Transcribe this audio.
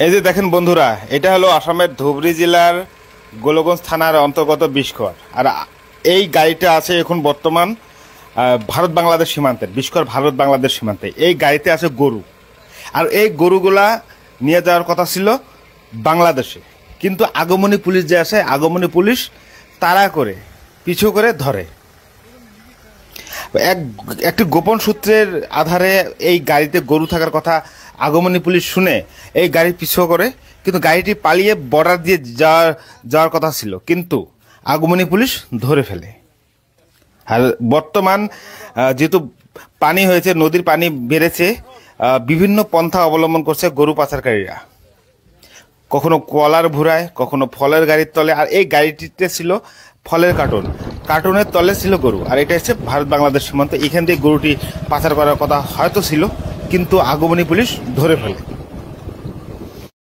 এই যে দেখেন বন্ধুরা, এটা হলো আসামের ধুবরী জেলার গোলগঞ্জ থানার অন্তর্গত বিশকর। আর এই গাড়িটা আছে এখন বর্তমান ভারত বাংলাদেশ সীমান্তে, বিশকর ভারত বাংলাদেশ সীমান্তে। এই গাড়িতে আছে গরু, আর এই গরুগুলা নিয়ে যাওয়ার কথা ছিল বাংলাদেশে, কিন্তু আগমনী পুলিশ যে আছে, আগমনী পুলিশ তাড়া করে পিছু করে ধরে। একটি গোপন সূত্রের আধারে এই গাড়িতে গরু থাকার কথা আগমনী পুলিশ শুনে এই গাড়ি পিছু করে, কিন্তু গাড়িটি পালিয়ে বর্ডার দিয়ে যাওয়ার কথা ছিল, কিন্তু আগমনী পুলিশ ধরে ফেলে। আর বর্তমান যেহেতু পানি হয়েছে, নদীর পানি বেড়েছে, বিভিন্ন পন্থা অবলম্বন করছে গরু পাচারকারীরা। কখনো কলার ভুরায়, কখনো ফলের গাড়ির তলে। আর এই গাড়িটিতে ছিল ফলের কার্টুনের তলে ছিল গরু। আর এটা হচ্ছে ভারত বাংলাদেশ সীমান্ত, এখান থেকে গরুটি পাচার করার কথা হয়তো ছিল, কিন্তু আগমনী পুলিশ ধরে ফেলে।